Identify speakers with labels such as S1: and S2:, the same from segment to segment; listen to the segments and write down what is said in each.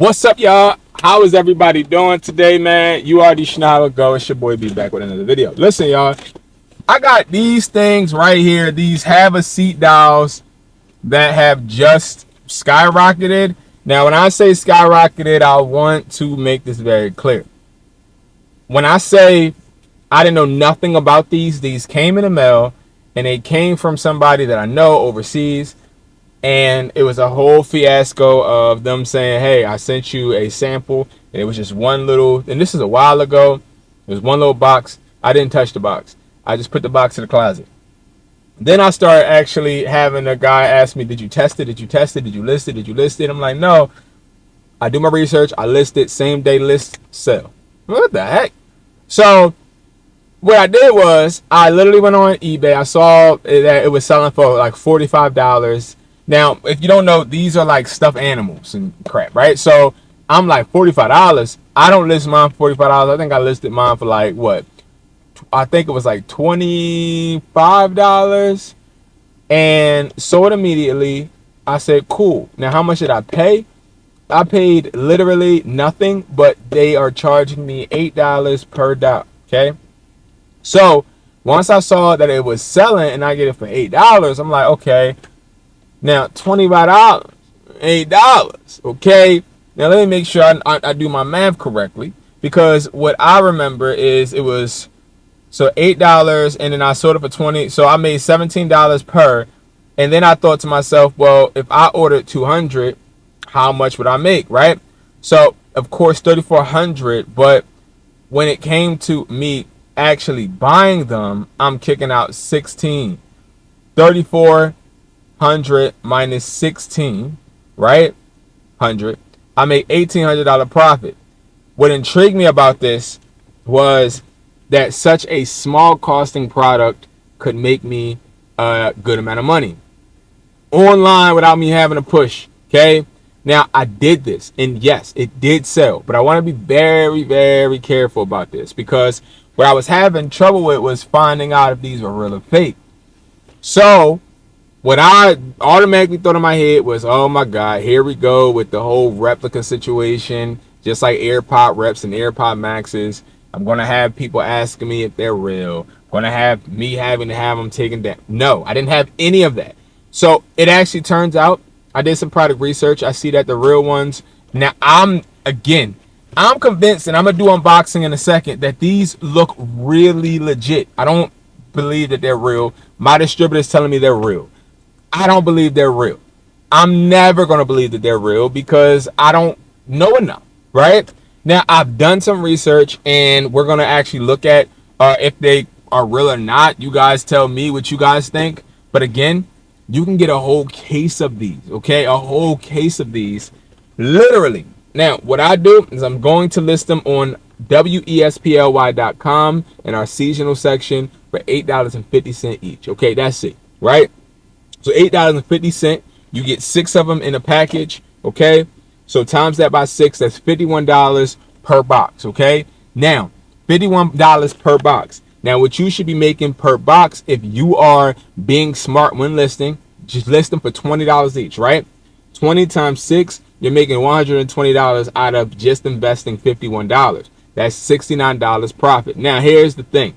S1: What's up, y'all? How is everybody doing today, man? You already know how it goes. It's your boy B back with another video. Listen, y'all, I got these things right here. These have a seat dials that have just skyrocketed. Now, when I say skyrocketed, I want to make this very clear. When I say I didn't know nothing about these came in the mail, and they came from somebody that I know overseas. And it was a whole fiasco of them saying, hey, I sent you a sample. And it was just one little, and this is a while ago. It was one little box. I didn't touch the box. I just put the box in the closet. Then I started actually having a guy ask me, did you test it? Did you test it? Did you list it? Did you list it? I'm like, no. I do my research. I list it. Same day list, sell. What the heck? So what I did was I literally went on eBay. I saw that it was selling for like $45. Now, if you don't know, these are like stuffed animals and crap, right? So I'm like, $45. I don't list mine for $45. I think I listed mine for like what? I think it was like $25. And sold immediately. I said, cool. Now, how much did I pay? I paid literally nothing, but they are charging me $8 per dollar. Okay. So once I saw that it was selling and I get it for $8, I'm like, okay. Now, $25, $8, okay? Now, let me make sure I do my math correctly, because what I remember is it was, so $8, and then I sold it for $20, so I made $17 per, and then I thought to myself, well, if I ordered 200, how much would I make, right? So, of course, $3,400, but when it came to me actually buying them, I'm kicking out 16, 34. 100 minus 16, right? 100. I made $1,800 profit. What intrigued me about this was that such a small costing product could make me a good amount of money online without me having to push. Okay. Now I did this, and yes, it did sell, but I want to be very, very careful about this, because what I was having trouble with was finding out if these were real or fake. So what I automatically thought in my head was, oh my God, here we go with the whole replica situation, just like AirPod Reps and AirPod Maxes. I'm going to have people asking me if they're real. Going to have me having to have them taken down. No, I didn't have any of that. So it actually turns out, I did some product research. I see that the real ones, now I'm convinced, and I'm going to do unboxing in a second, that these look really legit. I don't believe that they're real. My distributor is telling me they're real. I don't believe they're real. I'm never going to believe that they're real because I don't know enough, right? Now, I've done some research, and we're going to actually look at if they are real or not. You guys tell me what you guys think. But again, you can get a whole case of these, okay? A whole case of these, literally. Now, what I do is I'm going to list them on wesply.com in our seasonal section for $8.50 each. Okay, that's it, right? So $8.50, you get 6 of them in a package, okay? So times that by 6, that's $51 per box, okay? Now, $51 per box. Now, what you should be making per box, if you are being smart when listing, just list them for $20 each, right? 20 times 6, you're making $120 out of just investing $51. That's $69 profit. Now, here's the thing.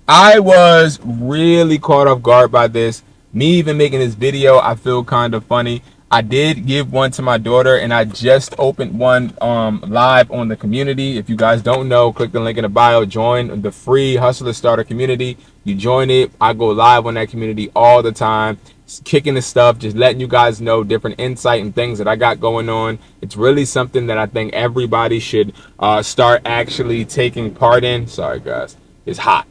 S1: I was really caught off guard by this. Me even making this video, I feel kind of funny. I did give one to my daughter, and I just opened one live on the community. If you guys don't know, click the link in the bio, join the free Hustler Starter community. You join it. I go live on that community all the time, kicking the stuff, just letting you guys know different insight and things that I got going on. It's really something that I think everybody should start actually taking part in. Sorry guys, it's hot.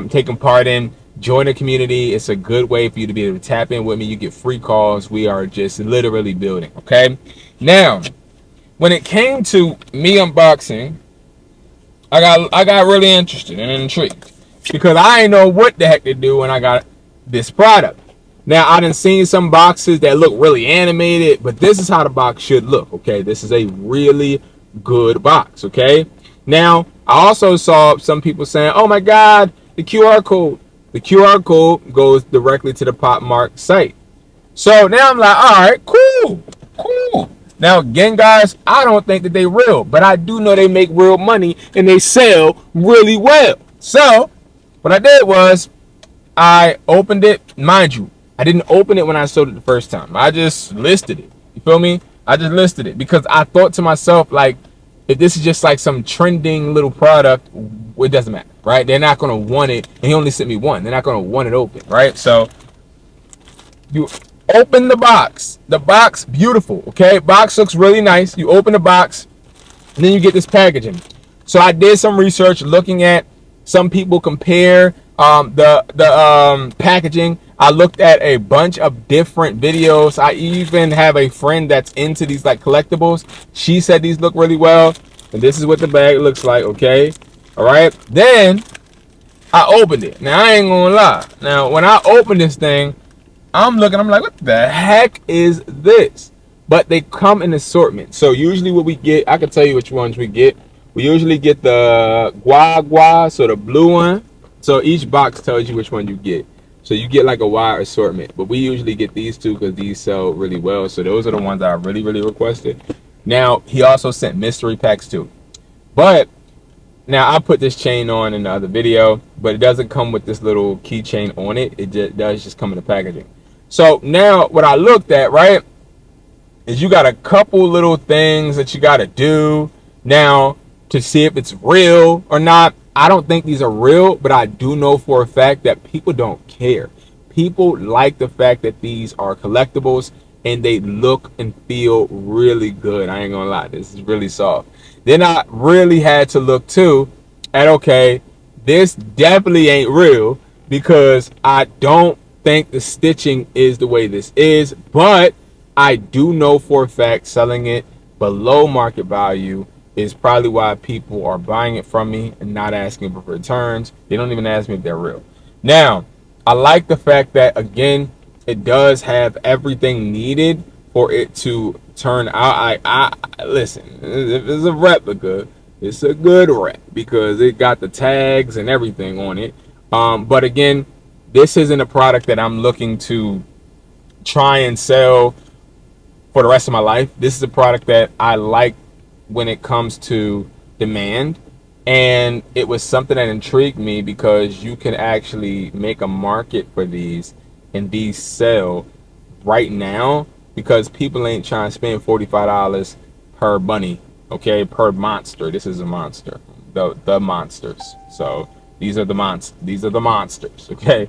S1: Taking part in. Join the community. It's a good way for you to be able to tap in with me. You get free calls. We are just literally building, okay? Now, when it came to me unboxing, I got really interested and intrigued, because I didn't know what the heck to do when I got this product. Now, I done seen some boxes that look really animated, but this is how the box should look, okay? This is a really good box, okay? Now, I also saw some people saying, oh my God, the QR code. The QR code goes directly to the Pop Mart site. So now I'm like, all right, cool. Now, again, guys, I don't think that they real, but I do know they make real money and they sell really well. So what I did was I opened it. Mind you, I didn't open it when I sold it the first time. I just listed it. You feel me? I just listed it because I thought to myself, like, if this is just like some trending little product, it doesn't matter, right? They're not gonna want it. And he only sent me one. They're not gonna want it open, right? So you open the box. The box, beautiful. Okay, box looks really nice. You open the box, and then you get this packaging. So I did some research looking at some people compare the packaging. I looked at a bunch of different videos. I even have a friend that's into these like collectibles. She said these look really well. And this is what the bag looks like, okay? All right. Then I opened it. Now I ain't gonna lie. Now when I opened this thing, I'm looking, I'm like, what the heck is this? But they come in assortment. So usually what we get, I can tell you which ones we get. We usually get the guagua, so the blue one. So each box tells you which one you get. So you get like a wide assortment. But we usually get these two because these sell really well. So those are the ones that I really, really requested. Now, he also sent mystery packs too. But now I put this chain on in the other video, but it doesn't come with this little keychain on it. It does just come in the packaging. So now what I looked at, right, is you got a couple little things that you got to do now to see if it's real or not. I don't think these are real, but I do know for a fact that people don't care. People like the fact that these are collectibles and they look and feel really good. I ain't gonna lie, this is really soft. Then I really had to look too at, okay, this definitely ain't real because I don't think the stitching is the way this is, but I do know for a fact selling it below market value is probably why people are buying it from me and not asking for returns. They don't even ask me if they're real. Now, I like the fact that, again, it does have everything needed for it to turn out. I listen, if it's a replica, it's a good rep because it got the tags and everything on it. But again, this isn't a product that I'm looking to try and sell for the rest of my life. This is a product that I like when it comes to demand, and it was something that intrigued me because you can actually make a market for these, and these sell right now because people ain't trying to spend $45 per bunny, okay, per monster. This is a monster, the monsters. So these are the monsters, okay.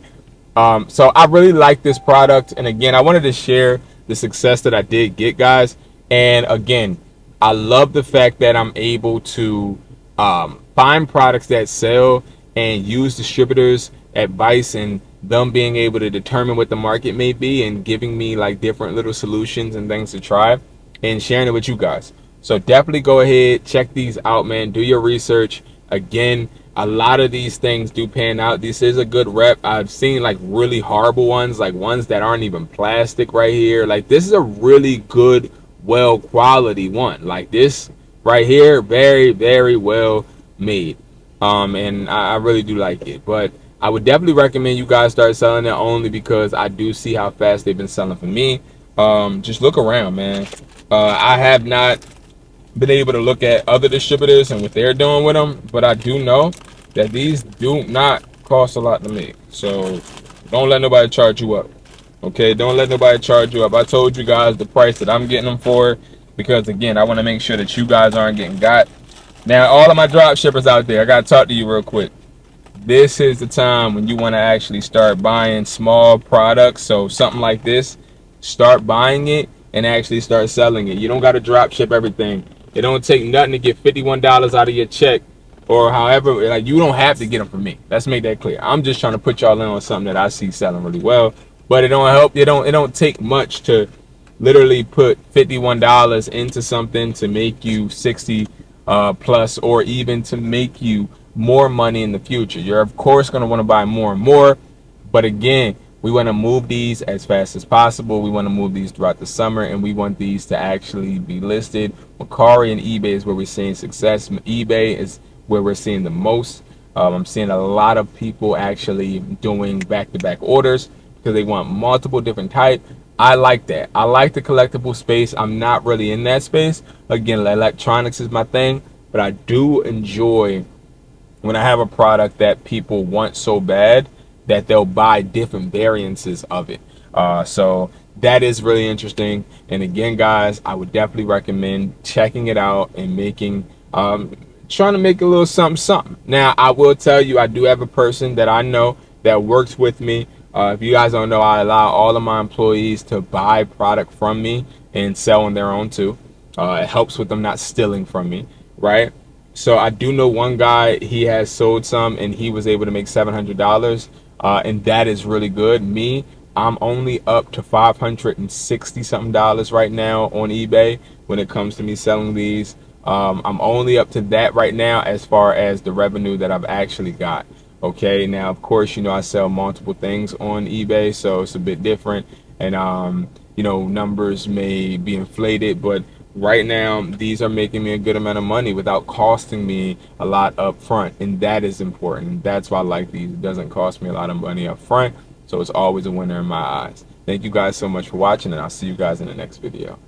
S1: So I really like this product, and again, I wanted to share the success that I did get, guys. And again, I love the fact that I'm able to find products that sell and use distributors' advice and them being able to determine what the market may be and giving me like different little solutions and things to try and sharing it with you guys. So definitely go ahead, check these out, man. Do your research. Again, a lot of these things do pan out. This is a good rep. I've seen like really horrible ones, like ones that aren't even plastic right here. Like this is a really good, well quality one. Like this right here, very, very well made. And I really do like it. But I would definitely recommend you guys start selling it only because I do see how fast they've been selling for me. Just look around, man. I have not been able to look at other distributors and what they're doing with them, but I do know that these do not cost a lot to make. So don't let nobody charge you up. Okay, don't let nobody charge you up. I told you guys the price that I'm getting them for because again, I want to make sure that you guys aren't getting got. Now, all of my drop shippers out there, I gotta talk to you real quick. This is the time when you want to actually start buying small products. So something like this, start buying it and actually start selling it. You don't got to drop ship everything. It don't take nothing to get $51 out of your check or however. Like, you don't have to get them from me. Let's make that clear. I'm just trying to put y'all in on something that I see selling really well. But it don't help. It don't take much to literally put $51 into something to make you 60 plus, or even to make you more money in the future. You're of course going to want to buy more and more, but again, we want to move these as fast as possible. We want to move these throughout the summer, and we want these to actually be listed. Mercari and eBay is where we're seeing success. eBay is where we're seeing the most. I'm seeing a lot of people actually doing back-to-back orders because they want multiple different type. I like that. I like the collectible space. I'm not really in that space. Again, electronics is my thing, but I do enjoy when I have a product that people want so bad that they'll buy different variances of it. So that is really interesting. And again, guys, I would definitely recommend checking it out and making, trying to make a little something, something. Now, I will tell you, I do have a person that I know that works with me. If you guys don't know, I allow all of my employees to buy product from me and sell on their own too. It helps with them not stealing from me, right? So I do know one guy, he has sold some and he was able to make $700, and that is really good. Me, I'm only up to 560 something dollars right now on eBay when it comes to me selling these. I'm only up to that right now as far as the revenue that I've actually got. Okay, now of course, I sell multiple things on eBay, so it's a bit different, and numbers may be inflated, but right now these are making me a good amount of money without costing me a lot up front, and that is important. That's why I like these. It doesn't cost me a lot of money up front, so it's always a winner in my eyes. Thank you guys so much for watching, and I'll see you guys in the next video.